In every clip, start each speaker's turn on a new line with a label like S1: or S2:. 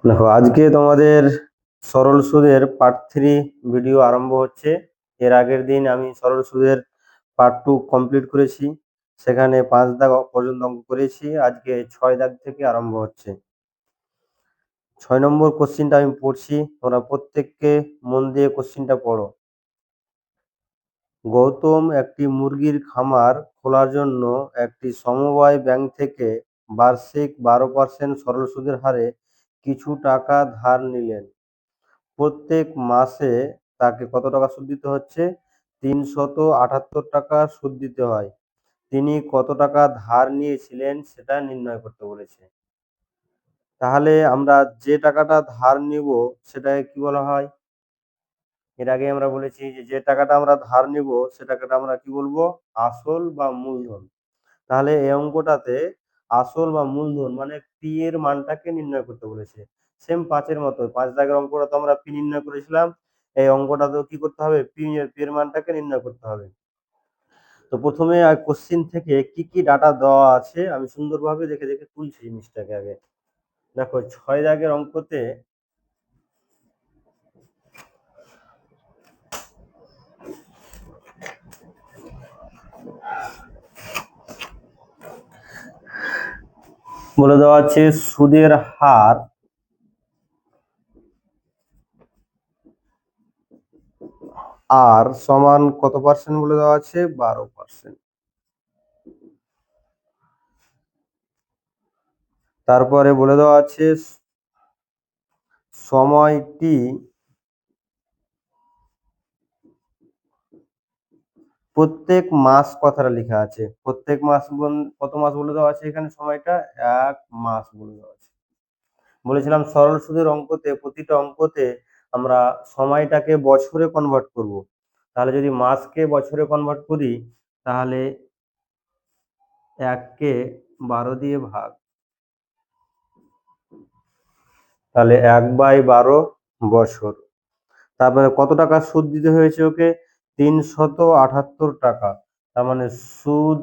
S1: দেখো, আজকে তোমাদের সরল সুদের পার্ট 3 ভিডিও আরম্ভ হচ্ছে। এর আগের দিন আমি সরল সুদের পার্ট 2 কমপ্লিট করেছি, সেখানে 5 দাগ পর্যন্ত অঙ্ক করেছি। আজকে 6 দাগ থেকে আরম্ভ হচ্ছে। 6 নম্বর কোশ্চিনটা আমি পড়ছি, তোমরা প্রত্যেককে মন দিয়ে কোশ্চিনটা পড়ো। গৌতম একটি মুরগির খামার খোলার জন্য একটি সমবায় ব্যাংক থেকে বার্ষিক 12% সরল সুদের হারে কিছু টাকা ধার নিলেন। প্রত্যেক মাসে তাকে কত টাকা সুদ দিতে হচ্ছে? 378 টাকা সুদ দিতে হয়। তিনি কত টাকা ধার নিয়েছিলেন সেটা নির্ণয় করতে বলেছে। তাহলে আমরা যে টাকাটা ধার নিব সেটাকে কি বলা হয়? এর আগে আমরা বলেছি যে টাকাটা আমরা ধার নিব সে টাকাটা আমরা কি বলবো? আসল বা মূলধন। তাহলে এই অঙ্কটাতে আসল বা মূলধন মানে পি এর মানটাকে নির্ণয় করতে বলেছে। সেম 5 এর মতো, 5 দাগের অঙ্কটা তো আমরা পি নির্ণয় করেছিলাম। এই অঙ্কটাতেও কি করতে হবে? পি এর মানটাকে নির্ণয় করতে হবে। তো প্রথমে কোশ্চিন থেকে কি কি ডাটা দেওয়া আছে আমি সুন্দরভাবে দেখে দেখে তুলছি জিনিসটাকে আগে। দেখো, 6 দাগের অঙ্কতে বলে দেওয়া আছে সুদের হার আর সমান কত পার্সেন্ট বলে দেওয়া আছে? 12%। তারপরে বলে দেওয়া আছে সময়টি প্রত্যেক মাস কথাটা লেখা আছে। প্রত্যেক মাস কত মাস বলে দেওয়া আছে? এখানে সময়টা 1 মাস বলে দেওয়া আছে। বলেছিলাম সরল সুদের অঙ্কতে প্রতিটা অঙ্কতে আমরা সময়টাকে বছরে কনভার্ট করব। তাহলে যদি মাসকে বছরে কনভার্ট করি তাহলে 1 কে 12 দিয়ে ভাগ, তাহলে 1/12 বছর। তারপরে কত টাকা সুদ দিতে হয়েছে ওকে? 378 টাকা। তার মানে সুদ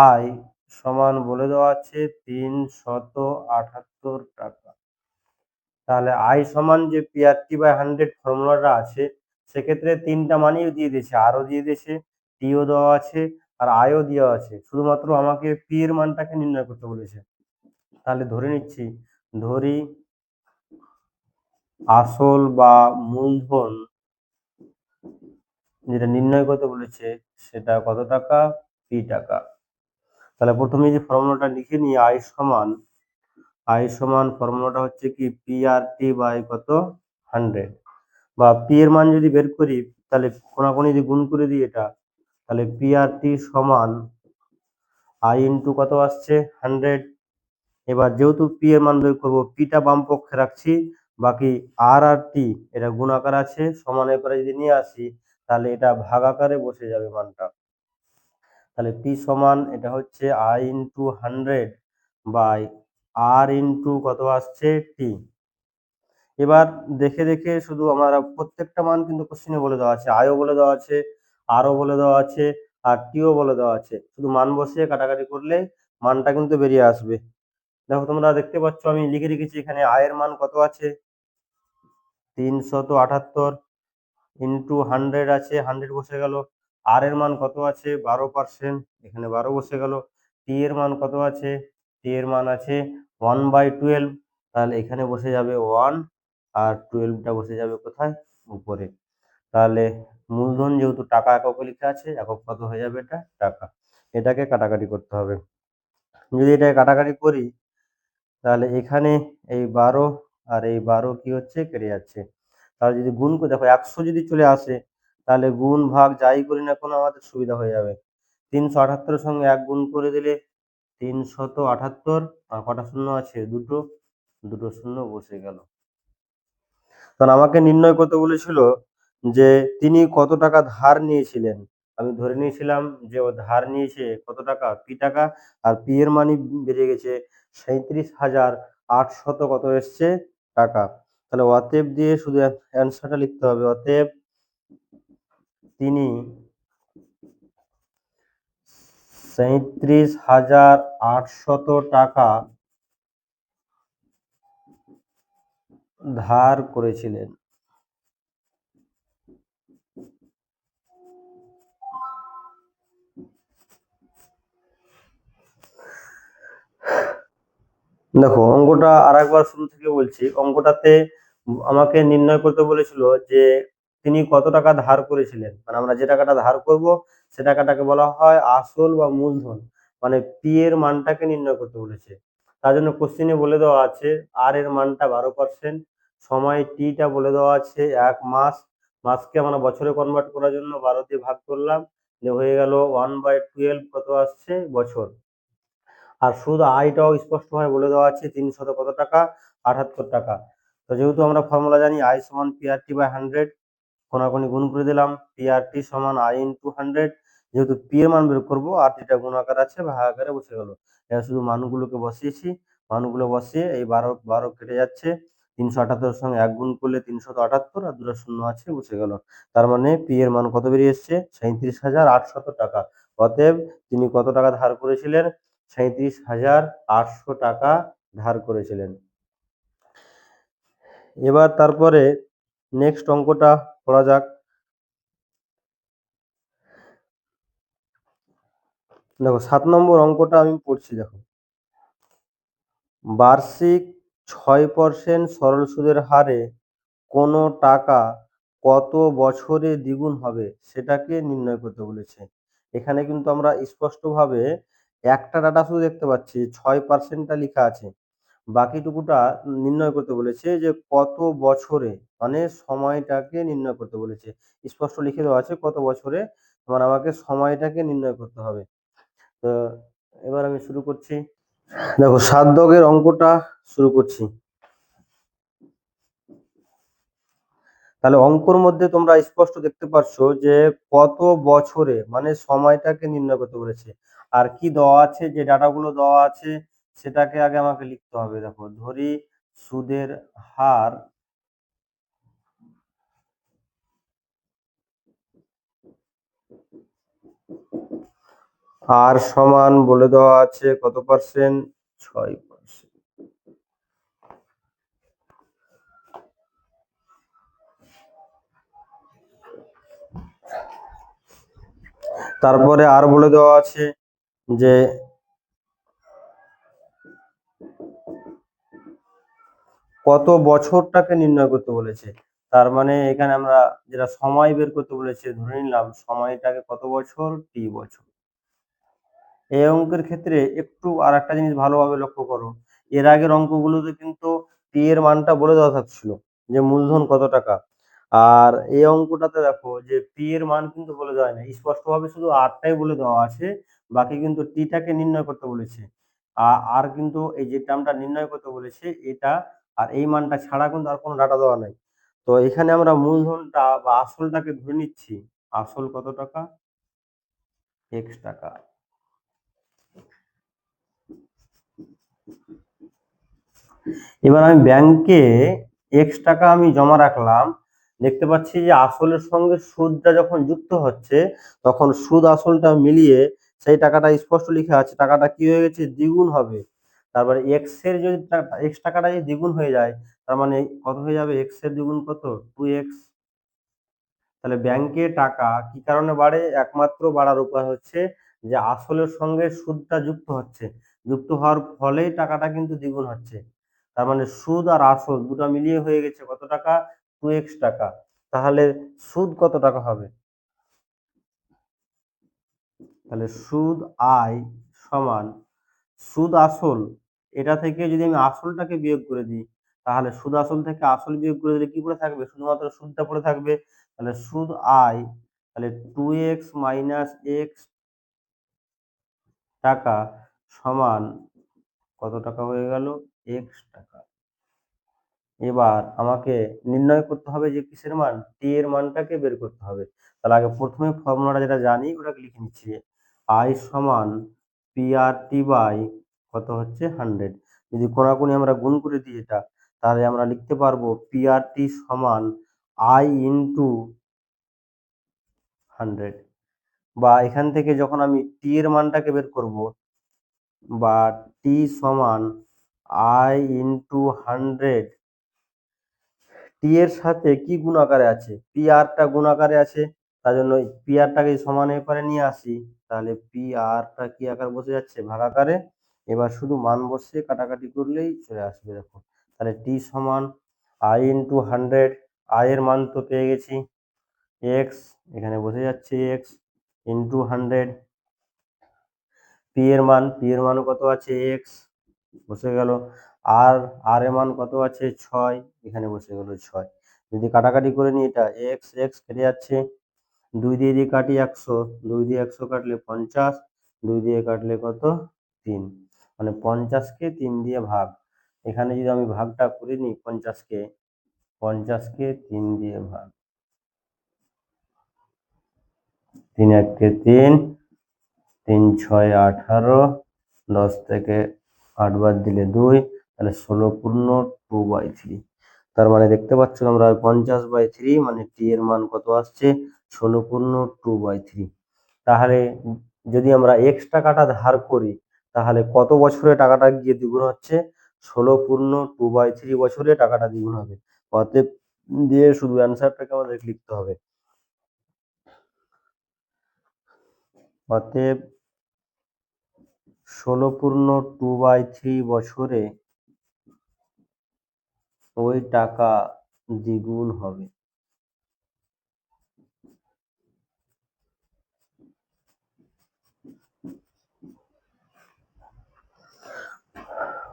S1: আয় সমান বলে দেওয়া আছে 378 টাকা। তাহলে আই সমান যে PRT/100 ফর্মুলাটা আছে সেক্ষেত্রে তিনটা মানই দিয়ে দিয়েছে, আরও দিয়ে দিয়েছে, টিও দেওয়া আছে আর আয়ও দেওয়া আছে। শুধুমাত্র আমাকে পি এর মানটাকে নির্ণয় করতে বলেছে। তাহলে ধরে নিচ্ছি, ধরি আসল বা মূলধন যেটা নির্ণয় করতে বলেছে সেটা কত টাকা? পি টাকা। তাহলে প্রথমে যে ফর্মুলাটা লিখে নিই, আই সমান ফর্মুলাটা হচ্ছে কি PRT/ কত? 100। বা পি এর মান যদি বের করি তাহলে কোনাকুনি যদি গুণ করে দিই এটা, তাহলে PRT সমান আই ইন্টু কত আসছে? 100। এবার যেহেতু পি এর মান বের করবো, পিটা বাম পক্ষে রাখছি, বাকি আর টি এটা গুণ আকার আছে, সমান করে যদি নিয়ে আসি তাহলে এটা ভাগ আকারে বসে যাবে মানটা। তাহলে পি সমান এটা হচ্ছে I into 100 by R into কত আসছে? টি। এবার দেখে দেখে শুধু আমরা প্রত্যেকটা মান কিন্তু কোশ্চেনে বলে দেওয়া আছে, আয়ও বলে দেওয়া আছে, আরও বলে দেওয়া আছে, আর টিও বলে দেওয়া আছে। শুধু মান বসিয়ে কাটাকাটি করলে মানটা কিন্তু বেরিয়ে আসবে। দেখো, তোমরা দেখতে পাচ্ছ আমি লিখে রেখেছি এখানে আয়ের মান কত আছে? 378 ইন্টু 100 আছে, 100 বসে গেল। আর এর মান কত আছে? 12%, এখানে 12 বসে গেল। টি এর মান কত আছে? টি এর মান আছে 1/12, তাহলে এখানে বসে যাবে 1 আর 12টা বসে যাবে কোথায়? উপরে। তাহলে মূলধন যেহেতু টাকা এককে লেখা আছে, একক কত হয়ে যাবে? এটা টাকা। এটাকে কাটাকাটি করতে হবে। যদি এটা কাটাকাটি করি তাহলে এখানে এই 12 আর এই 12 কি হচ্ছে? কেটে যাচ্ছে। তাহলে যদি গুণ করে দেখো 100 যদি চলে আসে তাহলে গুণ ভাগ যাই করি না কোনো আমাদের সুবিধা হয়ে যাবে। 378 এর সঙ্গে 1 গুণ করে দিলে 378, আর কটা শূন্য আছে? দুটো, দুটো শূন্য বসে গেল। কারণ আমাকে নির্ণয় করতে বলেছিল যে তিনি কত টাকা ধার নিয়েছিলেন। আমি ধরে নিয়েছিলাম যে ও ধার নিয়েছে কত টাকা? পি টাকা। আর পি এর মানই বেরিয়ে গেছে 37,800 কত এসছে? টাকা। তাহলে অতএব দিয়ে শুধু অ্যান্সারটা লিখতে হবে। অতএব তিনি 37,800 টাকা ধার করেছিলেন। দেখো অঙ্কটা আরেকবার শুরু থেকে বলছি। অঙ্কটাতে আমাকে নির্ণয় করতে বলেছিল যে তিনি কত টাকা ধার করেছিলেন, মানে আমরা যে টাকাটা ধার করব সে টাকাটাকে বলা হয় আসল বা মূলধন, মানে পি এর মানটাকে নির্ণয় করতে বলেছে। তার জন্য কোশ্চিনে বলে দেওয়া আছে আর এর মানটা 12%, সময় টিটা বলে দেওয়া আছে 1 মাস, মাসকে আমরা বছরে কনভার্ট করার জন্য 12 দিয়ে ভাগ করলাম, যে হয়ে গেল 1/12 কত আসছে বছর। আর সুদ আয়টাও স্পষ্টভাবে বলে দেওয়া আছে 300 কত টাকা, 78 টাকা। তো যেহেতু আমরা ফর্মুলা জানি আই সমান পিআরটি বাই 100, কোনাকুনি গুণ করে দিলাম, পিআরটি সমান আই ইন্টু 100। যেহেতু পি এর মান বের করবো আর টিটা গুণাকার আছে ভাগাকারে বসে গেল, এবার শুধু মানগুলোকে বসিয়েছি, মানগুলো বসিয়ে এই 12 12 কেটে যাচ্ছে, 378 সঙ্গে 1 গুণ করলে 378 আর দুটো শূন্য আছে বসে গেল। তার মানে পি এর মান কত বেরিয়ে এসছে, 37,800 টাকা। অতএব তিনি কত টাকা ধার করেছিলেন, 37,800 টাকা ধার করেছিলেন। এবার তারপরে নেক্সট অঙ্কটা করা যাক। দেখো 7 নম্বর অঙ্কটা আমি পড়ছি, দেখো বার্ষিক 6% সরল সুদের হারে কোনো টাকা কত বছরে দ্বিগুণ হবে সেটাকে নির্ণয় করতে বলেছে। এখানে কিন্তু আমরা স্পষ্টভাবে একটা ডাটা শুধু দেখতে পাচ্ছি, 6%টা লেখা আছে, বাকিটুকুটা নির্ণয় করতে বলেছে যে কত বছরে, মানে সময়টাকে নির্ণয় করতে বলেছে। স্পষ্ট লিখে দেওয়া আছে কত বছরে, মানে আমাকে সময়টাকে নির্ণয় করতে হবে। তো এবার আমি শুরু করছি। দেখো 7 দাগের অঙ্কটা শুরু করছি। তাহলে অঙ্কর মধ্যে তোমরা স্পষ্ট দেখতে পাচ্ছ যে কত বছরে, মানে সময়টাকে নির্ণয় করতে বলেছে। আর কি দেওয়া আছে, যে ডাটাগুলো দেওয়া আছে সেটাকে আগে আমাকে লিখতে হবে। দেখো ধরি সুদের হার আর সমান বলে দেওয়া আছে কত পার্সেন্ট, 6%। তারপরে আর বলে দেওয়া আছে যে কত বছরটাকে নির্ণয় করতে বলেছে। তার মানে এখানে আমরা যেটা সময় বের করতে বলেছে, ধরে নিলাম সময়টাকে কত বছর, টি বছর। এই অঙ্কের ক্ষেত্রে একটু আর একটা জিনিস ভালোভাবে লক্ষ্য করো, এর আগের অঙ্কগুলোতে কিন্তু টি এর মানটা বলে দেওয়া থাকছিল যে মূলধন কত টাকা, আর এই অঙ্কটাতে দেখো যে পি এর মান কিন্তু বলে দেওয়া নেই, স্পষ্টভাবে শুধু আরটাই বলে দেওয়া আছে, বাকি কিন্তু টিটাকে নির্ণয় করতে বলেছে। আর কিন্তু এই যে টার্মটা নির্ণয় করতে বলেছে এটা, আর এই মানটা ছাড়া কিন্তু আর কোনো ডাটা দেওয়া নাই। তো এখানে আমরা মূলধনটা বা আসলটাকে ধরে নিচ্ছি, আসল কত টাকা, এক্স টাকা। এবার আমি ব্যাংকে এক্স টাকা আমি জমা রাখলাম, দেখতে পাচ্ছি যে আসলের সঙ্গে সুদটা যখন যুক্ত হচ্ছে তখন সুদ আসলটা মিলিয়ে সেই টাকাটা স্পষ্ট লিখে আছে, টাকাটা কি হয়ে গেছে, দ্বিগুণ হবে। তারপরে এক্স এর যদি এক্স টাকাটা যদি দ্বিগুণ হয়ে যায়, তার মানে কত হয়ে যাবে, এক্স এর দ্বিগুণ কত, 2x। তাহলে ব্যাংকে টাকা কি কারণে বাড়ে, একমাত্র বাড়ার উপায় হচ্ছে যে আসলের সঙ্গে সুদটা যুক্ত হচ্ছে, যুক্ত হওয়ার ফলেই টাকাটা কিন্তু দ্বিগুণ হচ্ছে। তার মানে সুদ আর আসল দুটো মিলিয়ে হয়ে গেছে কত টাকা, 2x টাকা। তাহলে সুদ কত টাকা হবে, তাহলে সুদ আয় সমান সুদ আসল, এটা থেকে যদি আমি আসলটাকে বিয়োগ করে দিই, তাহলে সুদ আসল থেকে আসল বিয়োগ করে দিলে কি পড়ে থাকবে, শুধুমাত্র সুদটা পড়ে থাকবে। তাহলে সুদ আয়, তাহলে 2x মাইনাস এক্স টাকা সমান কত টাকা হয়ে গেল, এক্স টাকা। এবার আমাকে নির্ণয় করতে হবে যে কিসের মান, টি এর মানটাকে বের করতে হবে। তাহলে আগে প্রথমে ফর্মুলাটা যেটা জানি ওটাকে লিখে নিচ্ছি, আই সমান পি আর টি বাই কত হচ্ছে 100। যদি কোনাকুনি আমরা গুণ করে দিই এটা, তাহলে আমরা লিখতে পারবো পি আর টি সমান আই ইন্টু 100। বা এখান থেকে যখন আমি টি এর মানটাকে বের করব, বা টি সমান আই ইন্টু 100, টি এর সাথে কি গুণ আকারে আছে, পি আরটা গুণ আকারে আছে, তার জন্য পি আরটাকে সমান এপারে নিয়ে আসি, তাহলে পি আরটা কি আকার বসে যাচ্ছে, ভাগ আকারে। এবার শুধু মান বসিয়ে কাটাকাটি করলেই চলে আসবে। দেখো তাহলে টি সমান আই ইন্টু 100, আই এর মান তো পেয়ে গেছি এক্স, এখানে বসে যাচ্ছে এক্স ইন্টু 100, পি এর মান কত আছে এক্স, বসে গেল। আর আর এর মান কত আছে 6, এখানে বসে গেল 6। যদি কাটাকাটি করে নিই, এটা এক্স এক্স কেটে যাচ্ছে, 2 দিয়ে যদি কাটি 100, 2 দিয়ে 100 কাটলে 50, 2 দিয়ে কাটলে কত 3, মানে 50কে 3 দিয়ে ভাগ। এখানে যদি আমি ভাগটা করে নিই, 50কে 3 দিয়ে ভাগ, 3 1 3, 3 6 18, 10 থেকে 8 বাদ দিলে 2, তাহলে 16 পূর্ণ 2/3। তার মানে দেখতে পাচ্ছ আমরা 50/3, মানে টি এর মান কত আসছে 16 পূর্ণ 2/3। তাহলে যদি আমরা এক্স টাকাটা ধার করি, তাহলে কত বছরে টাকাটা গিয়ে দ্বিগুণ হচ্ছে, 16 পূর্ণ 2/3 বছরে টাকাটা দ্বিগুণ হবে। অতএব দিয়ে শুধু অ্যান্সারটাকে আমাদের লিখতে হবে। অতএব 16 পূর্ণ 2/3 বছরে ওই টাকা দ্বিগুণ হবে।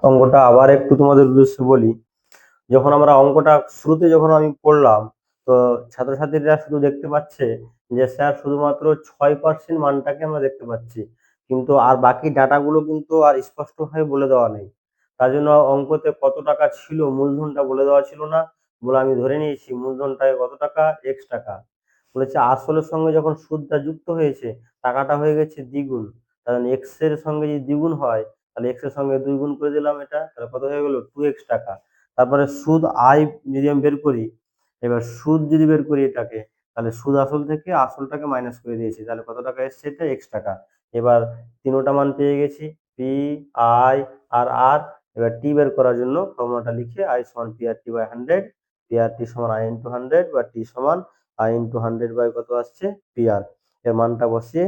S1: অঙ্কটা আবার একটু তোমাদের উদ্দেশ্যে বলি। যখন আমরা অঙ্কটা শুরুতে যখন আমি পড়লাম, তো ছাত্রছাত্রীরা শুধু দেখতে পাচ্ছে যে স্যার শুধুমাত্র 6% মানটাকে আমরা দেখতে পাচ্ছি, কিন্তু আর বাকি ডাটাগুলো কিন্তু আর স্পষ্টভাবে বলে দেওয়া নেই। তার জন্য অঙ্কতে কত টাকা ছিল মূলধনটা বলে দেওয়া ছিল না, বলে আমি ধরে নিয়েছি মূলধনটায় কত টাকা এক্স টাকা। বলেছে আসলের সঙ্গে যখন সুদটা যুক্ত হয়েছে, টাকাটা হয়ে গেছে দ্বিগুণ, কারণ এক্স এর সঙ্গে যদি দ্বিগুণ হয়, তাহলে এক্স এর সঙ্গে 2 গুণ করে দিলাম, এটা তাহলে কত হয়ে গেল 2x টাকা। তারপরে সুদ আয় যদি আমি বের করি, এবার সুদ যদি বের করি এটাকে, তাহলে সুদ আসল থেকে আসলটাকে মাইনাস করে দিয়েছি, তাহলে কত টাকা এসছে, এটা এক্স টাকা। এবার তিনোটা মান পেয়ে গেছি, পি আই আর আর। এবার টি বের করার জন্য ফর্মুলাটা লিখে, আই সমান P R T by 100, P R T সমান আই ইন্টু 100, বা টি সমান আই ইন্টু 100 বাই কত আসছে পি আর। এর মানটা বসিয়ে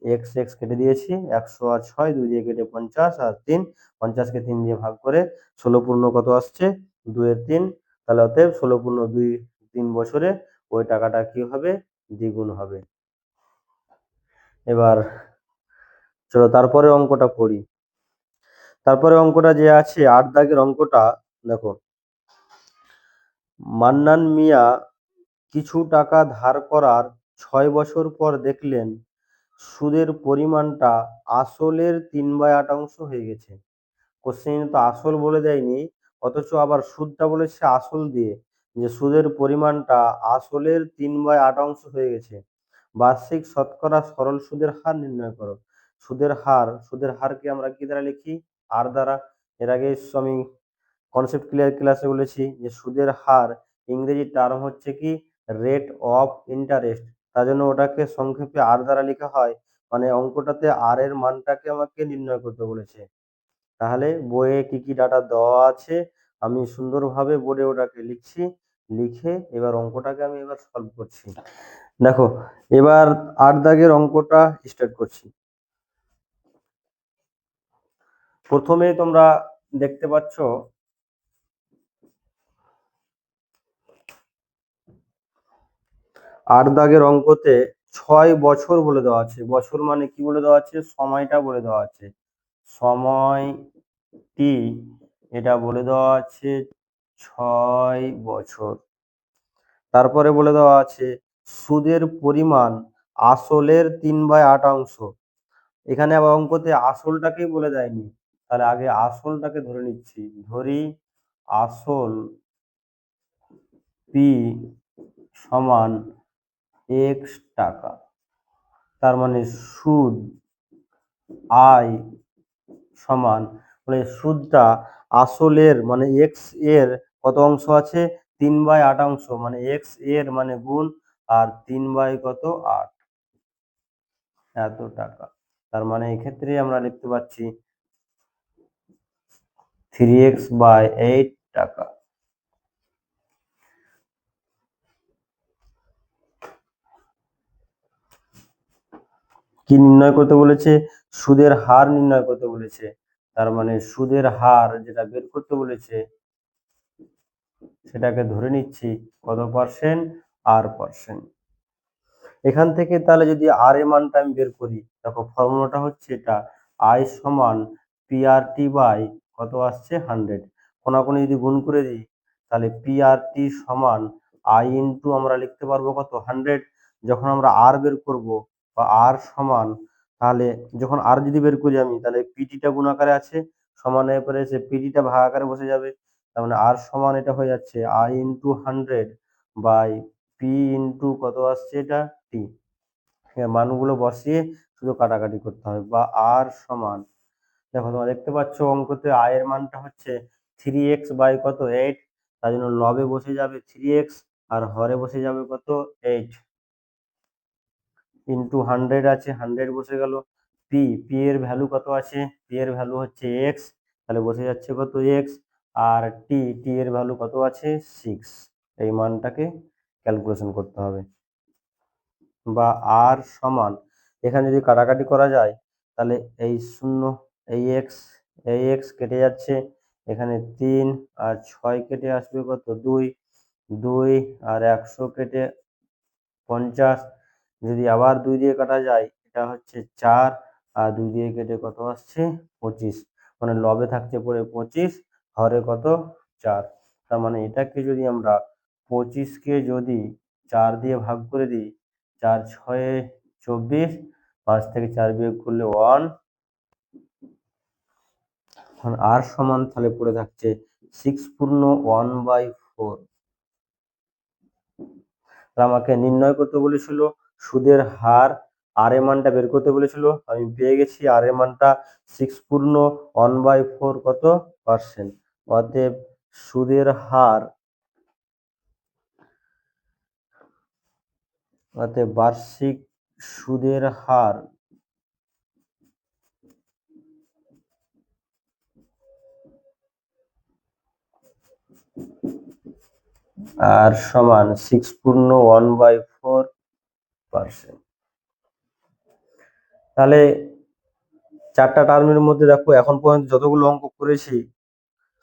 S1: এক্স এক্স কেটে দিয়েছি, 100 আর 6, 2 দিয়ে কেটে 50 আর 3, 50কে 3 দিয়ে ভাগ করে 16 পূর্ণ কত আসছে 2 এর 3, তাহলে অতএব 16 পূর্ণ 2 3 বছরে ওই টাকাটা কি হবে, দ্বিগুণ হবে। এবার চলো তারপরে অঙ্কটা করি। তারপরে অঙ্কটা যে আছে 8 দাগের অঙ্কটা, দেখো মান্নান মিয়া কিছু টাকা ধার করার 6 বছর পর দেখলেন সুদের পরিমাণটা আসলের 3/8 হয়ে গেছে। কোশ্চেন তো আসল বলে দেয়নি, অথচ আবার সুদটা বলেছে আসল দিয়ে, যে সুদের পরিমাণটা আসলের 3/8 হয়ে গেছে। বার্ষিক শতকরা সরল সুদের হার নির্ণয় করো। সুদের হারকে আমরা কি দ্বারা লিখি, আর দ্বারা। এর আগে আমি কনসেপ্ট ক্লিয়ার ক্লাসে বলেছি যে সুদের হার ইংরেজি টার্ম হচ্ছে কি রেট অফ ইন্টারেস্ট, তার জন্য ওটাকে সংক্ষেপে আর দ্বারা লেখা হয়। মানে অঙ্কটাতে আর এর মানটাকে আমাকে নির্ণয় করতে বলেছে। তাহলে বইয়ে কি কি ডাটা দেওয়া আছে আমি সুন্দরভাবে বোর্ডে ওটাকে লিখছি, লিখে এবার অঙ্কটাকে আমি এবার সলভ করছি। দেখো এবার 8 দাগের অঙ্কটা স্টার্ট করছি। প্রথমে তোমরা দেখতে পাচ্ছ 8 দাগের অঙ্কতে 6 বছর বলে দেওয়া আছে। বছর মানে কি বলে দেওয়া আছে, সময়টা বলে দেওয়া আছে, সময়টি এটা বলে দেওয়া আছে 6 বছর। তারপরে বলে দেওয়া আছে সুদের পরিমাণ আসলের 3/8। এখানে আবার অঙ্কতে আসলটাকেই বলে দেয়নি, তাহলে আগে আসলটাকে ধরে নিচ্ছি। ধরি আসল পি সমান এক্স টাকা, তার মানে সুদ আই সমান, মানে সুদটা আসলের মানে এক্স এর কত অংশ আছে 3/8, মানে এক্স এর মানে গুণ, আর 3/8 এত টাকা। তার মানে এক্ষেত্রে আমরা লিখতে পাচ্ছি 3x/8 টাকা। কি নির্ণয় করতে বলেছে? সুদের হার নির্ণয় করতে বলেছে। তার মানে সুদের হার যেটা বের করতে বলেছে সেটাকে ধরে নিচ্ছি কত পার্সেন্ট? R%। এখান থেকে তাহলে যদি আর এর মানটা আমি বের করি, দেখো ফর্মুলাটা হচ্ছে এটা, আই সমান PRT বাই কত আসছে? 100। কোনাকুনি যদি গুণ করে দিই তাহলে PRT সমান আই ইন্টু আমরা লিখতে পারবো কত? 100। যখন আমরা আর বের করব বা আর সমান, তাহলে যখন আর যদি বের করি আমি, তাহলে পিটিটা গুণ আকারে আছে, সমানের পরে এসে পিটিটা ভাগ আকারে বসে যাবে। তার মানে আর সমান এটা হয়ে যাচ্ছে I into 100 by P into কত আসছে এটা? টি। মানগুলো বসিয়ে শুধু কাটাকাটি করতে হবে। বা আর সমান, দেখো তোমরা দেখতে পাচ্ছ অঙ্কতে আয়ের মানটা হচ্ছে 3x বাই কত? 8। তার জন্য লবে বসে যাবে 3x আর হরে বসে যাবে কত? 8 ইন্টু 100 আছে, 100 বসে গেল। পি এর ভ্যালু কত আছে? পি এর ভ্যালু হচ্ছে x, তাহলে বসে যাচ্ছে কত? x। আর টি এর ভ্যালু কত আছে? 6। এই মানটাকে ক্যালকুলেশন করতে হবে। বা আর সমান, এখানে যদি কাটাকাটি করা যায় তাহলে এই 0, এই এক্স কেটে যাচ্ছে, এখানে 3 আর 6 কেটে আসবে কত? 2, 2 আর 100 কেটে 50। যদি আবার 2 দিয়ে কাটা যায় এটা হচ্ছে 4 আর 2 দিয়ে কেটে কত আসছে? 25। মানে লবে থাকছে পড়ে 25, হরে কত? 4। তার মানে এটাকে যদি আমরা 25কে যদি 4 দিয়ে ভাগ করে দিই, 4 6 24, 5 থেকে 4 বিয়োগ করলে 1, আর সমান তাহলে পড়ে থাকছে 6 পূর্ণ 1/4। আমাকে নির্ণয় করতে বলেছিল সুদের হার, আর এর মানটা বের করতে বলেছিল, আমি পেয়ে গেছি আর এর মানটা 6 পূর্ণ 1/4 কত? পার্সেন্ট। অতএব সুদের হার, অতএব বার্ষিক সুদের হার আর সমান 6 পূর্ণ 1/4%। তাহলে 4টা টার্মের মধ্যে দেখো এখন পর্যন্ত যতগুলো অঙ্ক করেছি,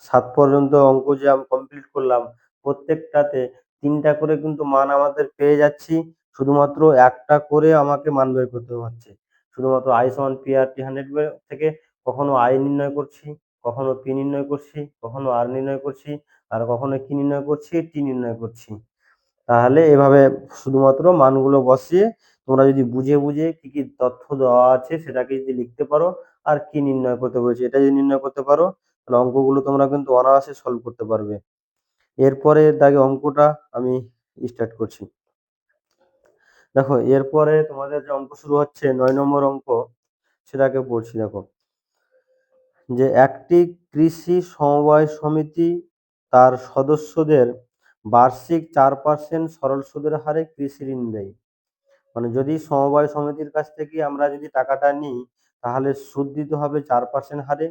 S1: 7 পর্যন্ত অঙ্ক যে আমি কমপ্লিট করলাম, প্রত্যেকটাতে 3টা করে কিন্তু মান আমাদের পেয়ে যাচ্ছি। শুধুমাত্র একটা করে আমাকে মান বের করতে হচ্ছে। শুধুমাত্র আই সমান PRT 100 থেকে কখনো আই নির্ণয় করছি, কখনো পি নির্ণয় করছি, কখনো আর নির্ণয় করছি, আর কখনো কি নির্ণয় করছি? টি নির্ণয় করছি। তাহলে এভাবে শুধুমাত্র মানগুলো বসিয়ে তোমরা যদি বুঝে বুঝে কি কি তথ্য দেওয়া আছে সেটাকে যদি লিখতে পারো, আর কি নির্ণয় করতে বলেছে এটা যদি নির্ণয় করতে পারো, তাহলে অঙ্কগুলো তোমরা কিন্তু অনায়াসে সলভ করতে পারবে। এরপরে দাগে অঙ্কটা আমি স্টার্ট করছি। দেখো এরপরে তোমাদের যে অঙ্ক শুরু হচ্ছে 9 নম্বর অঙ্ক, সেটাকে পড়ছি। দেখো যে একটি কৃষি সমবায় সমিতি তার সদস্যদের বার্ষিক 4% সরল সুদের হারে কৃষি ঋণ দেয়। মানে যদি সমবায় সমিতির কাছ থেকে আমরা যদি টাকাটা নিই, তাহলে সুদ দিতে হবে 4% হারে।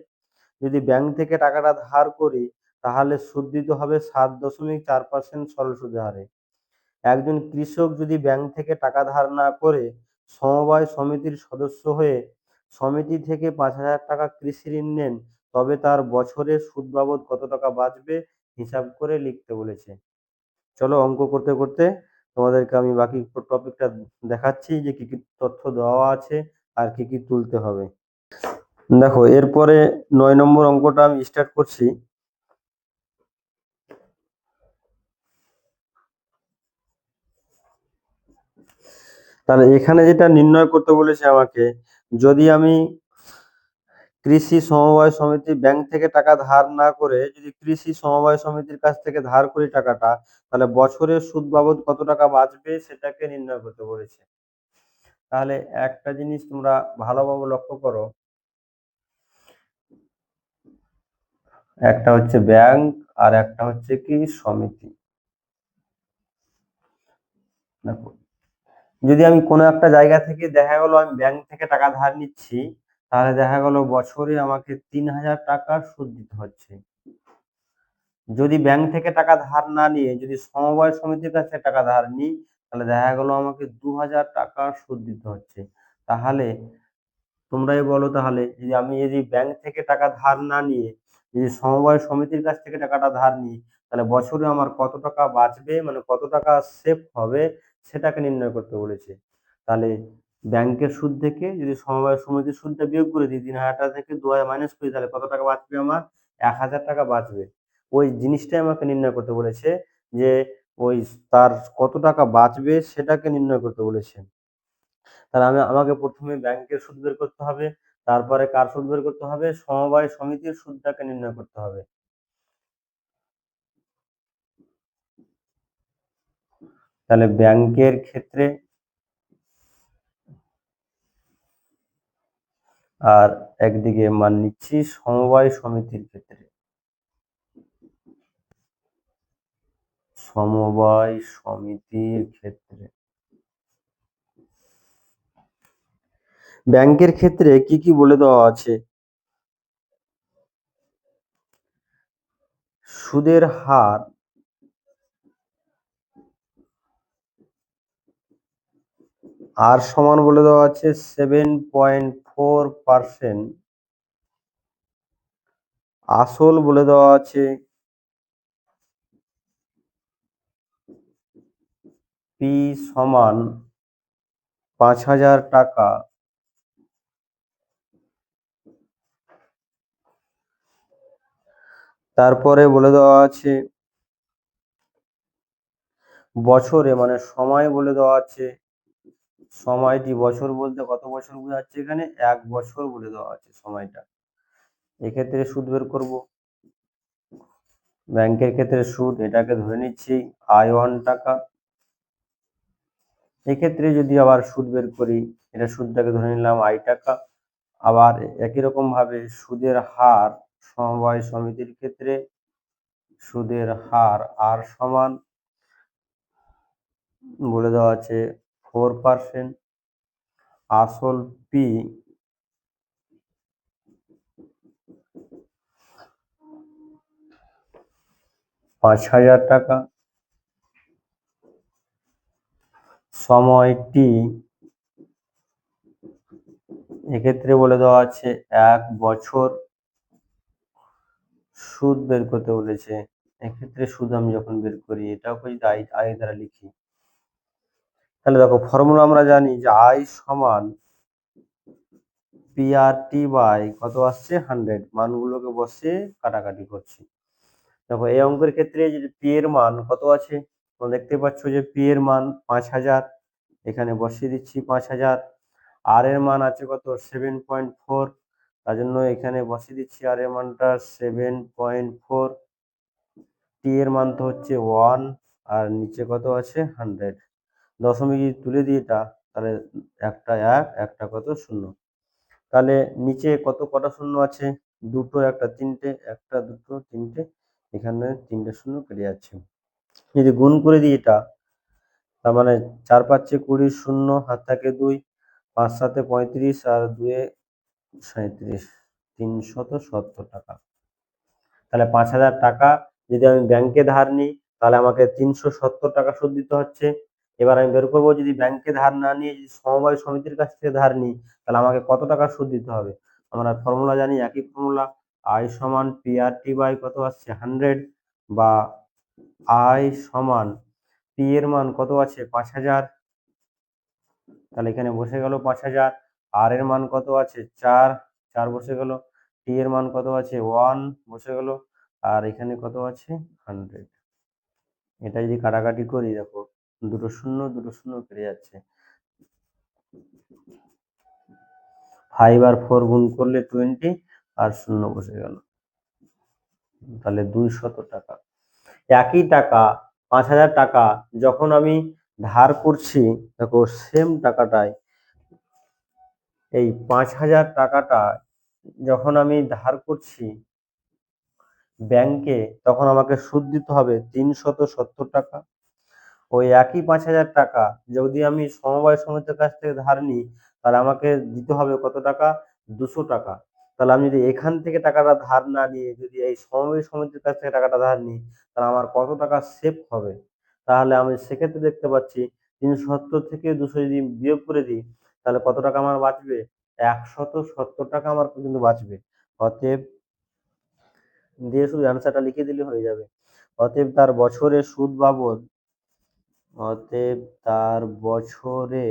S1: যদি ব্যাংক থেকে টাকাটা ধার করি তাহলে সুদ দিতে হবে 7.4% সরল সুদের হারে। একজন কৃষক যদি ব্যাংক থেকে টাকা ধার না করে সমবায় সমিতির সদস্য হয়ে সমিতি থেকে 5,000 টাকা কৃষি ঋণ নেন, তবে তার বছরে সুদ বাবদ কত টাকা বাঁচবে হিসাব করে লিখতে বলেছে। চলো অঙ্ক করতে করতে তোমাদেরকে আমি বাকি টপিকটা দেখাচ্ছি যে কি কি তথ্য দেওয়া আছে আর কি কি তুলতে হবে। দেখো এরপরে 9 নম্বর অঙ্কটা আমি স্টার্ট করছি। তাহলে এখানে যেটা নির্ণয় করতে বলেছে আমাকে, যদি আমি কৃষি সমবায় সমিতি ব্যাংক থেকে টাকা ধার না করে যদি কৃষি সমবায় সমিতির কাছ থেকে ধার করি টাকাটা, তাহলে বছরে সুদ বাবদ কত টাকা বাঁচবে সেটাকে নির্ণয় করতে বলেছে। তাহলে একটা জিনিস তোমরা ভালোভাবে লক্ষ্য করো, একটা হচ্ছে ব্যাংক আর একটা হচ্ছে কি সমিতি। দেখো যদি আমি কোনো একটা জায়গা থেকে দেখা গেল আমি ব্যাংক থেকে টাকা ধার নিচ্ছি, তাহলে দেখা গেল বছরে আমাকে 3,000 টাকা সুদ দিতে হচ্ছে। যদি ব্যাংক থেকে টাকা ধার না নিয়ে যদি সমবায় সমিতির কাছে টাকা ধার নিই, তাহলে দেখা গেল আমাকে 2,000 টাকা সুদ দিতে হচ্ছে। তাহলে তোমরাই বলো, তাহলে যদি ব্যাংক থেকে টাকা ধার না নিয়ে যদি সমবায় সমিতির কাছ থেকে টাকাটা ধার নিই, তাহলে বছরে আমার কত টাকা বাঁচবে, মানে কত টাকা সেভ হবে, সেটাকে নির্ণয় করতে বলেছে। তাহলে ব্যাংকের সুদ থেকে যদি সমবায় সমিতির সুদটা বিয়োগ করে দিই, 3,000 টাকা থেকে 2,000 মাইনাস করি, তাহলে কত টাকা বাঁচবে আমার? 1,000 টাকা বাঁচবে। ওই জিনিসটাই আমাকে নির্ণয় করতে বলেছে, যে ওই তার কত টাকা বাঁচবে সেটাকে নির্ণয় করতে বলেছে। তাহলে আমাকে প্রথমে ব্যাংকের সুদ বের করতে হবে, তারপরে কার সুদ বের করতে হবে? সমবায় সমিতির সুদটাকে নির্ণয় করতে হবে। তাহলে ব্যাংকের ক্ষেত্রে আর একদিকে মান নিচ্ছি সমবায় সমিতির ক্ষেত্রে। সমবায় সমিতির ক্ষেত্রে ব্যাংকের ক্ষেত্রে কি কি বলে দেওয়া আছে? সুদের হার সমান বলে দেওয়া আছে 7.4%। আসল বলে দেওয়া আছে পি সমান 5,000 টাকা। তারপরে বলে দেওয়া আছে বছরে, মানে সময় বলে দেওয়া আছে, সময়টি বছর বলতে কত বছর বোঝাচ্ছে? এখানে 1 বছর বলে দেওয়া আছে সময়টা। এক্ষেত্রে সুদ বের করব। ব্যাংকের ক্ষেত্রে সুদ, এটাকে ধরে নিচ্ছি I1 টাকা। এক্ষেত্রে যদি আবার সুদ বের করি, এটা সুদটাকে ধরে নিলাম I টাকা। আবার একই রকম ভাবে সুদের হার সমবায় সমিতির ক্ষেত্রে সুদের হার সমান বলে দেওয়া আছে 4%। আসল পি 5,000 টাকা। সময়টি এক্ষেত্রে বলে দেওয়া আছে 1 বছর। সুদ বের করতে বলেছে, এক্ষেত্রে সুদ আমি যখন বের করি, এটাও যদি আই দ্বারা লিখি, তাহলে দেখো ফর্মুলা আমরা জানি যে আই সমান PRT বাই কত আসছে 100, মানগুলোকে বসে কাটাকাটি করছি। দেখো এই অঙ্কের ক্ষেত্রে যদি পি এর মান কত আছে, তোমরা দেখতে পাচ্ছ যে পি এর মান 5,000, এখানে বসিয়ে দিচ্ছি 5,000। আর এর মান আছে কত? 7.4, তার জন্য এখানে বসিয়ে দিচ্ছি আর এর মানটা 7.4। টি এর মান তো হচ্ছে 1, আর নিচে কত আছে 100। দশমিক যদি তুলে দিই এটা, তাহলে একটা 1, একটা কত 0। তাহলে নিচে কটা শূন্য আছে? দুটো, একটা তিনটে, একটা দুটো তিনটে, এখানে 3টে শূন্য কেটে যাচ্ছে। যদি গুণ করে দিই এটা, তার মানে 4 5 20, শূন্য হাত থাকে 2, 5 7 35, আর 2 37, 370 টাকা। তাহলে 5,000 টাকা যদি আমি ব্যাংকে ধার নিই, তাহলে আমাকে 370 টাকা সুদ দিতে হচ্ছে। এবার আমি বের করবো, যদি ব্যাংকে ধার না নিয়ে যদি সমবায় সমিতির কাছ থেকে ধার নিই, তাহলে আমাকে কত টাকা সুদ দিতে হবে? আমরা ফর্মুলা জানি, একই ফর্মুলা, আই সমান PRT বাই কত আসছে 100, বা আই সমান পি এর মান কত আছে 5,000, তাহলে এখানে বসে গেল 5,000। আর এর মান কত আছে 4, 4 বসে গেল। টি এর মান কত আছে 1 বসে গেল। আর এখানে কত আছে 100। এটা যদি কাটাকাটি করি, দেখো দুটো শূন্য দুটো শূন্য কেটে যাচ্ছে। 5 আর 4 গুণ করলে 20, আর শূন্য বসে গেল, তাহলে 200 টাকা। একই টাকা 5,000 টাকা যখন আমি ধার করছি, দেখো সেম টাকাটাই, এই 5,000 টাকাটা যখন আমি ধার করছি ব্যাংকে, তখন আমাকে সুদ দিতে হবে 370 টাকা। ওই একই 5,000 টাকা যদি আমি সমবায় সমিতির কাছ থেকে ধার নিই, তাহলে আমাকে দিতে হবে কত টাকা? 200 টাকা। তাহলে আমি যদি এখান থেকে টাকাটা ধার না নিয়ে যদি এই সমবায় সমিতির কাছ থেকে টাকাটা ধার নিই, তাহলে আমার কত টাকা সেভ হবে? তাহলে আমি সেক্ষেত্রে দেখতে পাচ্ছি 370 থেকে 200 যদি বিয়োগ করে দিই, তাহলে কত টাকা আমার বাঁচবে? 170 টাকা আমার কিন্তু বাঁচবে। অতএব দিয়ে শুধু অ্যান্সারটা লিখে দিলে হয়ে যাবে। অতএব তার বছরে সুদ বাবদ অতএব তার বছরে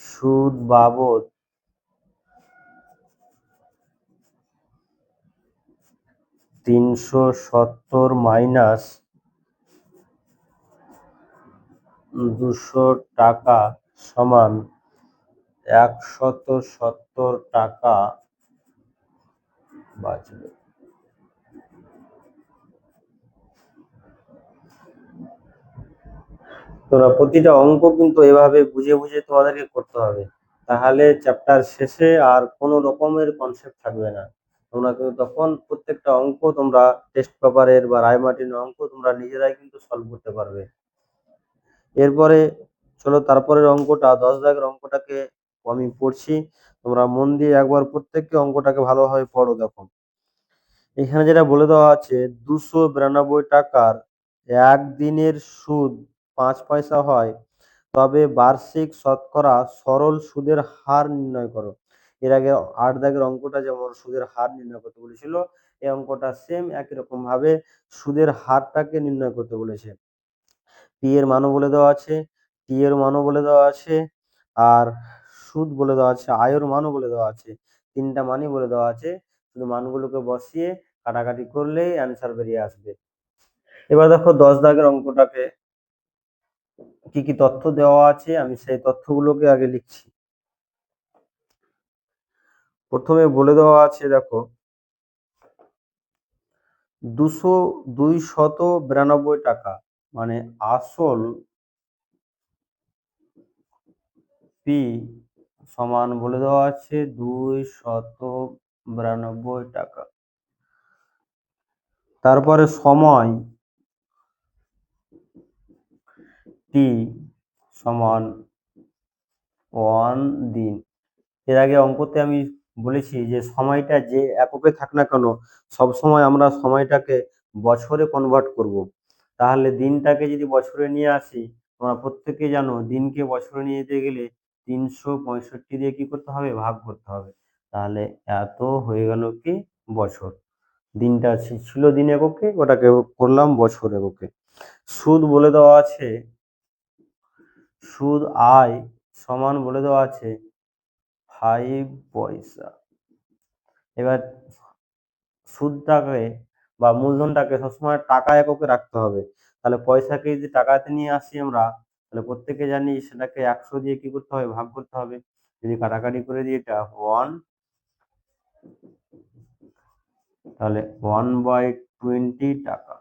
S1: সুদ বাবদ 370 মাইনাস 200 টাকা সমান 170 টাকা বাঁচবে। তোমরা প্রতিটা অঙ্ক কিন্তু এভাবে বুঝে বুঝে তোমাদেরকে করতে হবে, তাহলে চ্যাপ্টার শেষে আর কোনো রকমের কনসেপ্ট থাকবে না। তোমরা কিন্তু তখন প্রত্যেকটা অঙ্ক তোমরা টেস্ট পেপারের বা রায়মার্টিনের অঙ্ক তোমরা নিজেরাই কিন্তু সলভ করতে পারবে। এরপরে চলো তারপরের অঙ্কটা 10 দাগের অঙ্কটাকে আমি পড়ছি, তোমরা মন দিয়ে একবার প্রত্যেককে অঙ্কটাকে ভালোভাবে পড়ো। দেখো এখানে যেটা বলে দেওয়া আছে 292 টাকার একদিনের সুদ 5 পয়সা হয়, তবে বার্ষিক শতকরা সরল সুদের হার নির্ণয় করো। এর আগে 8 দাগের অঙ্কটা যেমন সুদের হার নির্ণয় করতে বলেছিল, এই অঙ্কটা সেম একই রকম ভাবে সুদের হারটাকে নির্ণয় করতে বলেছে। পি এর মানও বলে দেওয়া আছে, টি এর মানও বলে দেওয়া আছে, আর সুদ বলে দেওয়া আছে, আয়ের মানও বলে দেওয়া আছে। তিনটা মানই বলে দেওয়া আছে, শুধু মানগুলোকে বসিয়ে কাটাকাটি করলেই অ্যান্সার বেরিয়ে আসবে। এবার দেখো 10 দাগের অঙ্কটাকে কি কি তথ্য দেওয়া আছে আমি সেই তথ্যগুলোকে আগে লিখছি। প্রথমে বলে দেওয়া আছে দেখো 292 টাকা, মানে আসল পি সমান বলে দেওয়া আছে 292 টাকা। তারপরে সময় টি সমান 1 দিন। এর আগে অঙ্কতে আমি বলেছি যে সময়টা যে এককে থাক না কেন, সবসময় আমরা সময়টাকে বছরে কনভার্ট করব। তাহলে দিনটাকে যদি বছরে নিয়ে আসি, তোমরা প্রত্যেকে জানো দিনকে বছরে নিয়ে যেতে গেলে 365 দিয়ে কি করতে হবে? ভাগ করতে হবে। তাহলে এত হয়ে গেল কি বছর। দিনটা ছিল দিন এককে, ওটাকে করলাম বছর এককে। সুদ বলে দেওয়া আছে, সুদ আয় সমান বলে দেওয়া আছে 5 পয়সা। এবার সুদটাকে বা মূলধনটাকে সবসময় টাকা এককে রাখতে হবে। তাহলে পয়সাকে যদি টাকাতে নিয়ে আসি আমরা, তাহলে প্রত্যেকে জানি সেটাকে 100 দিয়ে কি করতে হবে? ভাগ করতে হবে। যদি কাটাকাটি করে দিই এটা 1, তাহলে 1/20 টাকা।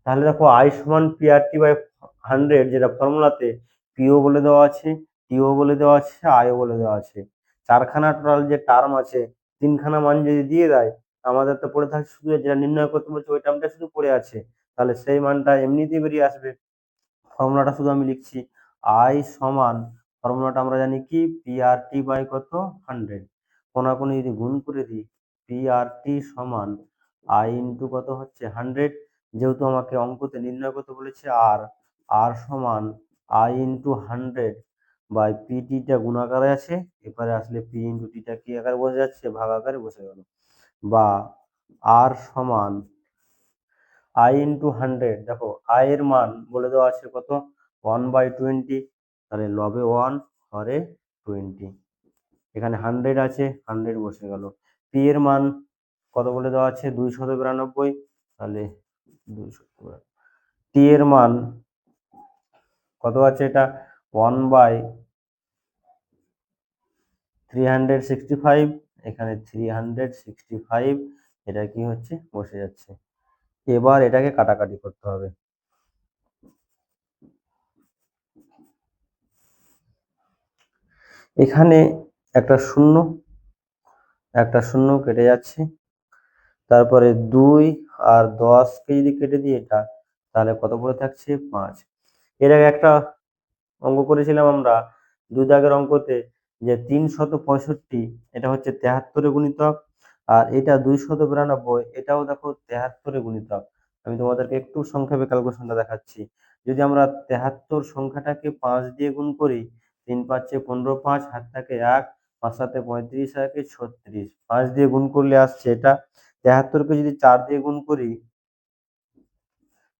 S1: তাহলে দেখো আই সমান পিআরটি বাই 100, যেটা ফর্মুলাতে পিও বলে দেওয়া আছে, টিও বলে দেওয়া আছে, আইও বলে দেওয়া আছে। চারখানা টোটাল যে টার্ম আছে, তিনখানা মান যদি দিয়ে দেয়, আমাদের তো পড়ে থাকছে শুধু যেটা নির্ণয় করতে বলছে ওই টার্মটা শুধু পড়ে আছে, তাহলে সেই মানটা এমনিতেই বেরিয়ে আসবে। ফর্মুলাটা শুধু আমি লিখছি, আই সমান ফর্মুলাটা আমরা জানি কি পিআরটি বাই কত 100, কোনাকুনি যদি গুণ করে দিই পিআরটি সমান আই ইন্টু কত হচ্ছে 100, যেহেতু আমাকে অঙ্কতে নির্ণয় করতে বলেছে আর, আর সমান আই ইন্টু 100 বাই পিটিটা গুণ আকারে আছে, এবারে আসলে পি ইন্টু টিটা কি আকারে বসে যাচ্ছে? ভাগ আকারে বসে গেল। বা আর সমান আই ইন্টু 100, দেখো আই এর মান বলে দেওয়া আছে কত? 1/20, তাহলে লবে 1 হরে 20, এখানে 100 আছে, 100 বসে গেল। পি এর মান কত বলে দেওয়া আছে? 292, তাহলে 292। টি এর মান কত আছে? এটা 1/365, এখানে 365, এটা কি হচ্ছে? বসে যাচ্ছে। এবার এটাকে কাটাকাটি করতে হবে। এখানে একটা শূন্য, একটা শূন্য কেটে যাচ্ছে, তারপরে 2 আর 10কে যদি কেটে দিই এটা, তাহলে কত পড়ে থাকছে? 5। এর আগে একটা অঙ্ক করেছিলাম আমরা 2 দাগের অঙ্কতে, যে 365 এটা হচ্ছে 73 গুণিতক, আর এটা 292 এটাও দেখো 73 গুণিতক। আমি তোমাদেরকে একটু সংক্ষেপে ক্যালকুলেশনটা দেখাচ্ছি। যদি আমরা 73 সংখ্যাটাকে 5 দিয়ে গুণ করি, 3 5 15 5 হাত থাকে 1 5 7 35 থাকে 36 5 দিয়ে গুণ করলে আসছে এটা 73 কে যদি 4 দিয়ে গুণ করি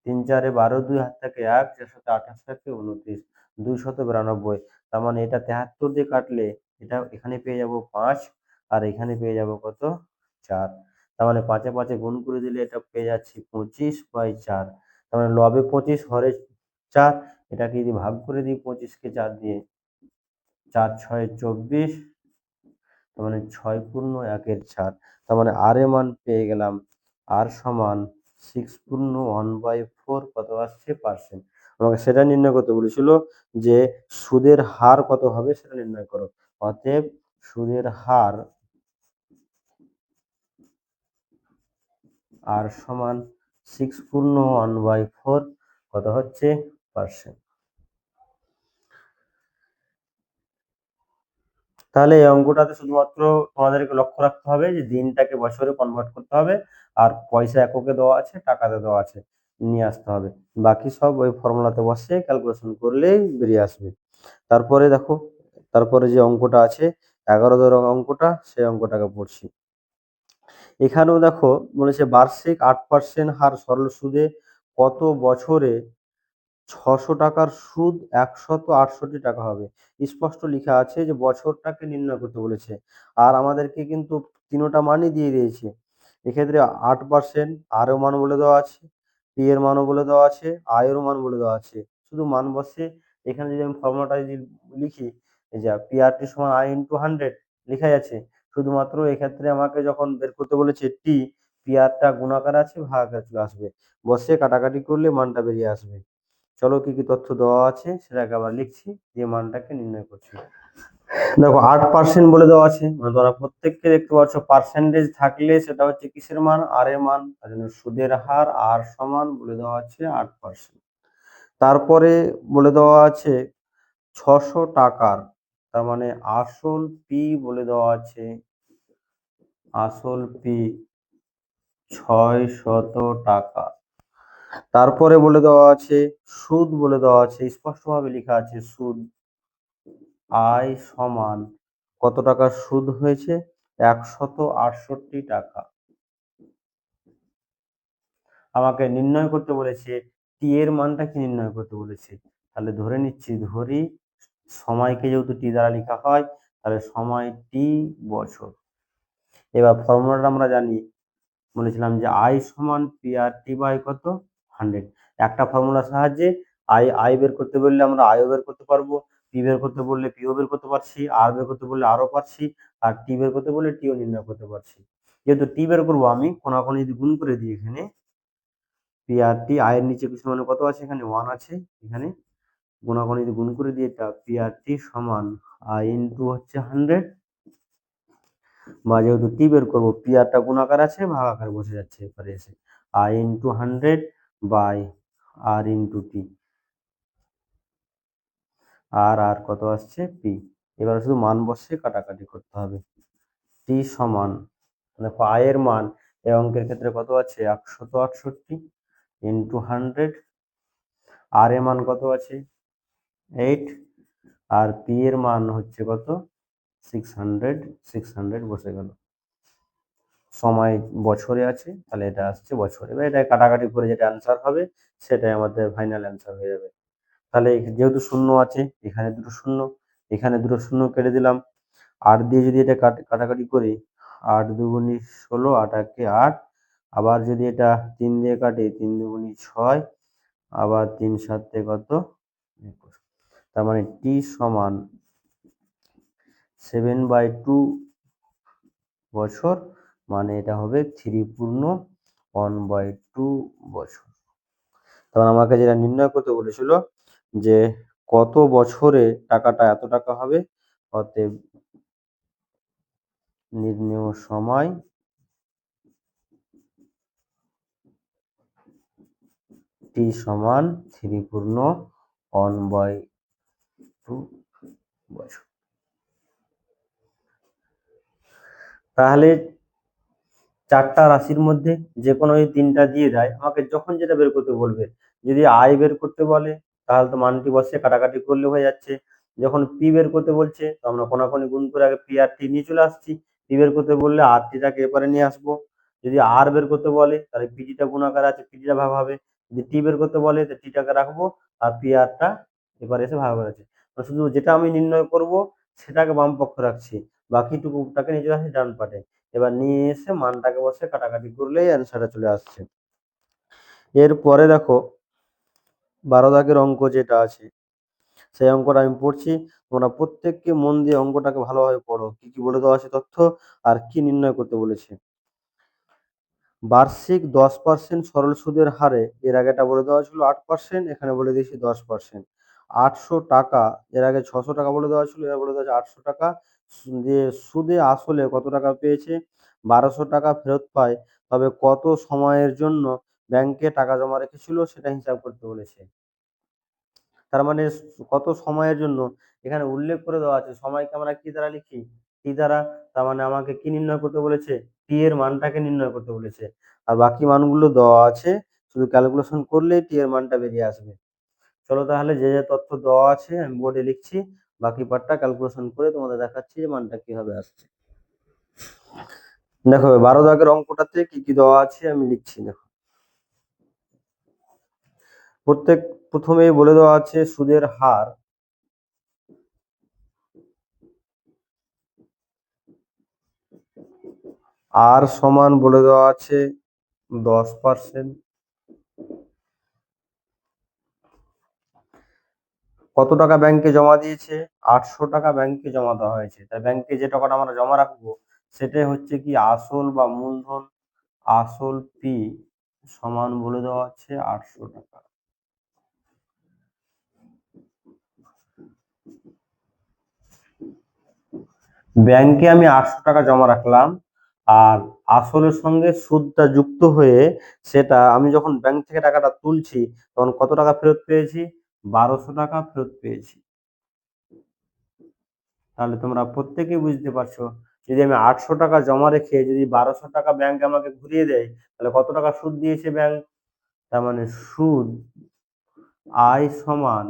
S1: 3 4 12 2 হাত থাকে 1 4 7 28 থাকে 29 292 তার মানে এটা 73 দিয়ে কাটলে এটা এখানে পেয়ে যাব 5 আর এখানে পেয়ে যাব কত 4 তার মানে 5 এ 5 এ গুণ করে দিলে এটা পেয়ে যাচ্ছি 25/4 তার মানে লবে 25 হরে 4 এটাকে যদি ভাগ করে দিই 25 কে 4 দিয়ে 4 6 24 তার মানে 6 পূর্ণ 1 এর 4 তার মানে আর এর মান পেয়ে গেলাম আর সমান 6 পূর্ণ 1/4 কত আসছে পার্সেন্ট আমাকে সেটা নির্ণয় করতে বলেছিল যে সুদের হার কত হবে সেটা নির্ণয় করো অতএব সুদের হার আর সমান 6 পূর্ণ 1/4 কত হচ্ছে পার্সেন্ট। তাহলে এই অঙ্কটাতে শুধুমাত্র তোমাদেরকে লক্ষ্য রাখতে হবে যে দিনটাকে বছরে কনভার্ট করতে হবে আর পয়সা এককে দেওয়া আছে টাকাতে দেওয়া আছে নিয়ে আসতে হবে বাকি সব ওই ফর্মুলাতে বসে ক্যালকুলেশন করলেই বেরিয়ে আসবে। তারপরে দেখো তারপরে যে অঙ্কটা আছে 11 অঙ্কটা সেই অঙ্কটাকে পড়ছি। এখানেও দেখো বলেছে বার্ষিক 8% হার সরল সুদে কত বছরে 600 টাকার সুদ 168 টাকা হবে। স্পষ্ট লিখা আছে যে বছরটাকে নির্ণয় করতে বলেছে আর আমাদেরকে কিন্তু তিনোটা মানই দিয়ে দিয়েছে। এক্ষেত্রে 8% আর এর মান বলে দেওয়া আছে, পি এর মানও বলে দেওয়া আছে, আই এর মান বলে দেওয়া আছে। শুধু মান বসে এখানে যদি আমি ফর্মুলাটা যদি লিখি এই যে পি আর টি সমান আই ইন্টু 100 লেখাই আছে। শুধুমাত্র এক্ষেত্রে আমাকে যখন বের করতে বলেছে টি পি আরটা গুণাকার আছে ভাগাকার চলে আসবে বসে কাটাকাটি করলে মানটা বেরিয়ে আসবে। চলো কি কি তথ্য দেওয়া আছে সেটাকে আবার লিখছি দিয়ে মানটাকে নির্ণয় করছি। দেখো 8% বলে দেওয়া আছে মানে তোমরা প্রত্যেককে দেখতে পাচ্ছ পার্সেন্টেজ থাকলে সেটা হচ্ছে কিসের মান আর এর মান তার জন্য সুদের হার আর সমান বলে দেওয়া আছে 8%। তারপরে বলে দেওয়া আছে 600 টাকার তার মানে আসল পি বলে দেওয়া আছে আসল পি 600 টাকা। তারপরে বলে দেওয়া আছে সুদ বলে দেওয়া আছে স্পষ্টভাবে লেখা আছে সুদ আয় সমান কত টাকার সুদ হয়েছে 168 টাকা। আমাকে নির্ণয় করতে বলেছে টি এর মানটা কি নির্ণয় করতে বলেছে তাহলে ধরে নিচ্ছি ধরি সময়কে যেহেতু টি দ্বারা লেখা হয় তাহলে সময় টি বছর। এবার ফর্মুলাটা আমরা জানি বলেছিলাম যে আই সমান পি আর টি বাই কত 100 একটা ফর্মুলার সাহায্যে আই বের করতে বললে আমরা আইও বের করতে পারবো পি বের করতে বললে পিও বের করতে পারছি আর বের করতে বললে আরও পারছি আর টি বের করতে বললে টিও নির্ণয় করতে পারছি। যেহেতু টি বের করবো আমি কোনাকুনি যদি গুণ করে দিই এখানে পি আর টি আয়ের নিচে কিছু মানে কত আছে এখানে 1 আছে এখানে কোনাকুনি যদি গুণ করে দিই এটা পি আর টি সমান আই ইন্টু হচ্ছে 100 বা যেহেতু টি বের করবো পি আরটা গুণাকার আছে ভাগাকার বসে যাচ্ছে এবারে এসে I into 100 by R into T R আর কত আসছে পি। এবার শুধু মান বসে কাটাকাটি করতে হবে টি সমান দেখো আয়ের মান এই অঙ্কের ক্ষেত্রে কত আছে 168 ইন্টু 100 আর এর মান কত আছে 8 আর পি এর মান হচ্ছে কত 600 বসে গেল সময় বছরে আছে তাহলে এটা আসছে বছরে এবার এটা কাটাকাটি করে যেটা অ্যান্সার হবে সেটাই আমাদের ফাইনাল অ্যান্সার হয়ে যাবে। তাহলে যেহেতু শূন্য আছে এখানে দুটো শূন্য এখানে দুটো শূন্য কেটে দিলাম 8 দিয়ে যদি এটা কাটাকাটি করি 8 দুগুণি 16 8 একে 8 আবার যদি এটা 3 দিয়ে কাটি 3 দুগুণি 6 আবার 3 সাতে কত 21 তার মানে টি সমান 7/2 বছর মানে এটা হবে 3 পূর্ণ 1/2 বছর। তখন আমাকে যেটা নির্ণয় করতে বলেছিল যে কত বছরে টাকাটা এত টাকা হবে অতএব নির্ণেয় সময় টি সমান 3 পূর্ণ 1/2 বছর। তাহলে চারটা রাশির মধ্যে যে কোনো এই তিনটা দিয়ে দেয় আমাকে যখন যেটা বের করতে বলবে যদি আয় বের করতে বলে তাহলে তো মানটি বসে কাটাকাটি করলে হয়ে যাচ্ছে যখন পি বের করতে বলছে তো আমরা কোনাকুনি গুণ করে আগে পি আর টি নিয়ে চলে আসছি। পি বের করতে বললে আর টিটাকে এপারে নিয়ে আসবো। যদি আর বের করতে বলে তাহলে পিজিটা গুণাকার আছে, পিজিটা ভাগ হবে। যদি টি বের করতে বলে তো টিটাকে রাখবো আর পি আরটা এপারে এসে ভাগ হয়ে আছে। শুধু যেটা আমি নির্ণয় করব সেটাকে বাম পক্ষে রাখছি, বাকিটুকুটাকে নিয়ে চলে আসছি ডান পাটে। এবার নিয়ে এসে মানটাকে বসে কাটাকাটি করলেই অ্যান্সারটা চলে আসছে। এরপরে দেখো 12 দাগের অঙ্ক যেটা আছে সেই অঙ্কটা আমি পড়ছি, তোমরা প্রত্যেককে মন দিয়ে অঙ্কটাকে ভালোভাবে পড়ো, কি কি বলে দেওয়া আছে তথ্য আর কি নির্ণয় করতে বলেছে। বার্ষিক 10% সরল সুদের হারে, এর আগে এটা বলে দেওয়া ছিল 8%, এখানে বলে দিয়েছি 10%। 800 টাকা, এর আগে 600 টাকা বলে দেওয়া ছিল, এবার বলে দেওয়া আছে 800 টাকা। দিয়ে সুদে আসলে কত টাকা পেয়েছে, 1200 টাকা ফেরত পায়, তবে কত সময়ের জন্য ব্যাংকে টাকা জমা রেখেছিল সেটা হিসাব করতে বলেছে। তার মানে কত সময়ের জন্য, এখানে উল্লেখ করে দেওয়া আছে সময়কে আমরা কি দ্বারা লিখি, টি দ্বারা। তার মানে আমাকে কি নির্ণয় করতে বলেছে, টি এর মানটাকে নির্ণয় করতে বলেছে। আর বাকি মানগুলো দেওয়া আছে, শুধু ক্যালকুলেশন করলেই টি এর মানটা বেরিয়ে আসবে। চলো তাহলে যে যে তথ্য দেওয়া আছে আমি বোর্ডে লিখছি, বাকি পার্টটা ক্যালকুলেশন করে তোমাদের দেখাচ্ছি যে মানটা কিভাবে আসছে। দেখো 12 দাগের অঙ্কটাতে কি কি দেওয়া আছে আমি লিখছি। দেখো প্রথমেই বলে দেওয়া আছে সুদের হার, আর সমান বলে দেওয়া আছে 10%। কত টাকা ব্যাংকে জমা দিয়েছে, 800 টাকা ব্যাংকে জমা দেওয়া হয়েছে। তাই ব্যাংকে যে টাকাটা আমরা জমা রাখবো সেটাই হচ্ছে কি আসল বা মূলধন। আসল পি সমান বলে দেওয়া আছে 800 টাকা। ব্যাংকে আমি 800 টাকা জমা রাখলাম, আর আসলের সঙ্গে সুদটা যুক্ত হয়ে সেটা আমি যখন ব্যাংক থেকে টাকাটা তুলছি তখন কত টাকা ফেরত পেয়েছি, 1200 টাকা ফেরত পেয়েছি। তাহলে তোমরা প্রত্যেকেই বুঝতে পারছো, যদি আমি 800 টাকা জমা রেখে যদি 1200 টাকা ব্যাংক আমাকে ঘুরিয়ে দেয় তাহলে কত টাকা সুদ দিয়েছে ব্যাংক। তার মানে সুদ আয় সমান,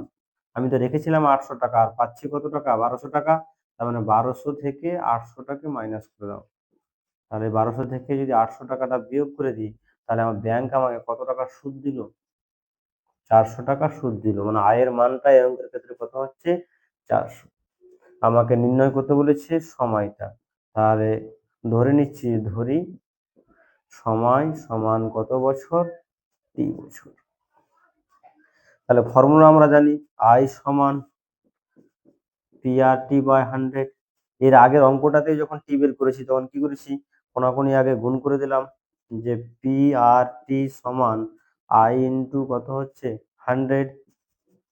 S1: আমি তো রেখেছিলাম 800 টাকা আর পাচ্ছি কত টাকা, 1200 টাকা। তার মানে 1200 থেকে 800টাকে মাইনাস করে দাও। তাহলে 1200 থেকে যদি 800 টাকাটা বিয়োগ করে দিই তাহলে আমার ব্যাংক আমাকে কত টাকা সুদ দিল, 400 টাকা সুদ দিল। মানে আয়ের মানটা এই অঙ্কের ক্ষেত্রে কত হচ্ছে, 400। আমাকে নির্ণয় করতে বলেছে সময়টা, তাহলে ধরে নিচ্ছি, ধরি সময় সমান কত বছর, 3 বছর। তাহলে ফর্মুলা আমরা জানি আই সমান পিআরটি বাই 100। এর আগের অঙ্কটাতে যখন টি বের করেছি তখন কি করেছি, কোনাকুনি আগে গুণ করে দিলাম, যে পিআরটি সমান আই ইন্টু কত হচ্ছে 100।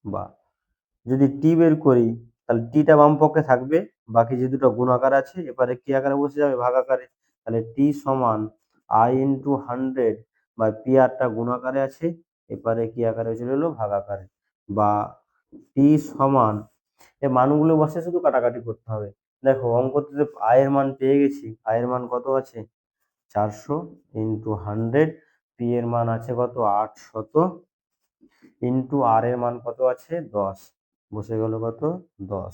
S1: বা যদি টি বের করি তাহলে টিটা বাম পক্ষে থাকবে, বাকি যে দুটো গুণ আকার আছে এবারে কি আকারে বসে যাবে, ভাগ আকারে। তাহলে টি সমান আই ইন্টু 100 বা পি আরটা গুণ আকারে আছে, এবারে কি আকারে চলে এলো, ভাগ আকারে। বা টি সমান, এই মানগুলো বসে শুধু কাটাকাটি করতে হবে। দেখো অঙ্কতে আয়ের মান পেয়ে গেছি, আয়ের মান কত আছে 400 ইন্টু 100, পি এর মান আছে কত 800 ইন্টু আর এর মান কত আছে 10, বসে গেল কত 10।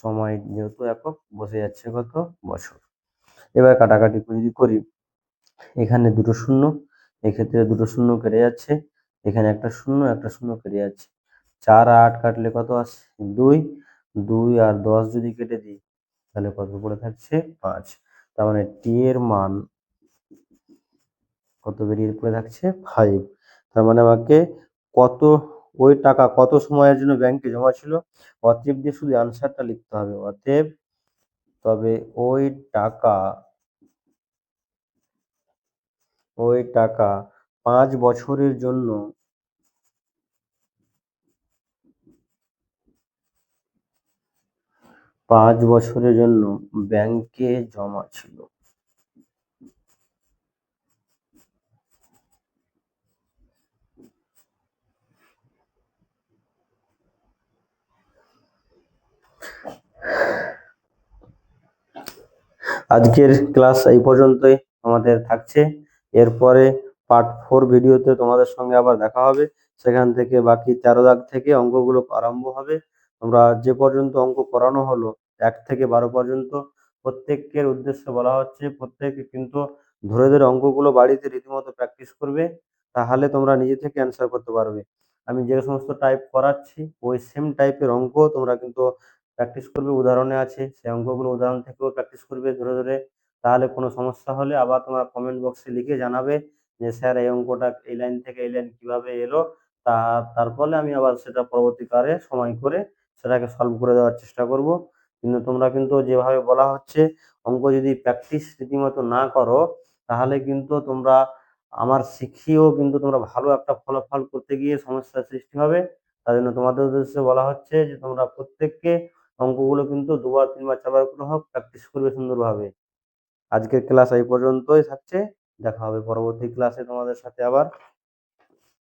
S1: সময় যেহেতু একক বসে যাচ্ছে কত বছর। এবার কাটাকাটি যদি করি, এখানে দুটো শূন্য, এক্ষেত্রে দুটো শূন্য কেটে যাচ্ছে, এখানে একটা শূন্য একটা শূন্য কেটে যাচ্ছে। 4 আর 8 কাটলে কত আসছে 2, 2 আর 10 যদি কেটে দিই তাহলে কত পড়ে থাকছে 5। তার মানে টি এর মান কত বেরিয়ে পড়ে থাকছে 5। তার মানে আমাকে কত, ওই টাকা কত সময়ের জন্য ব্যাংকে জমা ছিল, অতএব দিয়ে শুধু আনসারটা লিখতে হবে, অতএব তবে ওই টাকা 5 বছরের জন্য 5 বছরের জন্য ব্যাংকে জমা ছিল। আজকের ক্লাস এই পর্যন্তই আমাদের থাকছে। এরপরে পার্ট 4 ভিডিওতে তোমাদের সঙ্গে আবার দেখা হবে, সেখান থেকে বাকি 13 দাগ থেকে অঙ্কগুলো আরম্ভ হবে। তোমরা যে পর্যন্ত অঙ্ক করানো হলো ১ থেকে ১২ পর্যন্ত প্রত্যেকের উদ্দেশ্যে বলা হচ্ছে প্রত্যেকে কিন্তু ধরে, ধরে অঙ্কগুলো বাড়িতে রীতিমতো প্র্যাকটিস করবে। তাহলে তোমরা নিজে থেকে অ্যান্সার করতে পারবে। আমি যে সমস্ত টাইপ করাচ্ছি ওই সেম টাইপের অঙ্ক তোমরা কিন্তু প্র্যাকটিস করবে। উদাহরণে আছে সেই অঙ্কগুলো উদাহরণ থেকেও প্র্যাকটিস করবে ধরে, ধরে। তাহলে কোনো সমস্যা হলে আবার তোমরা কমেন্ট বক্সে লিখে জানাবে যে স্যার এই অঙ্কটা এই লাইন থেকে এই লাইন কিভাবে এলো? তার ফলে আমি আবার সেটা পরবর্তীকালে সময় করে সেটাকে সলভ করে দেওয়ার চেষ্টা করব। কিন্তু তোমরা কিন্তু যেভাবে বলা হচ্ছে অঙ্ক যদি প্র্যাকটিস রীতিমতো না করো তাহলে কিন্তু তোমরা আমার শিখিয়েও কিন্তু তোমরা ভালো একটা ফলাফল করতে গিয়ে সমস্যার সৃষ্টি হবে। তার জন্য তোমাদের উদ্দেশ্যে বলা হচ্ছে যে তোমরা প্রত্যেককে অঙ্কগুলো কিন্তু ২ বার ৩ বার ৪ বার করে হোক প্র্যাকটিস করবে সুন্দরভাবে। আজকের ক্লাস এই পর্যন্তই থাকছে। দেখা হবে পরবর্তী ক্লাসে তোমাদের সাথে আবার।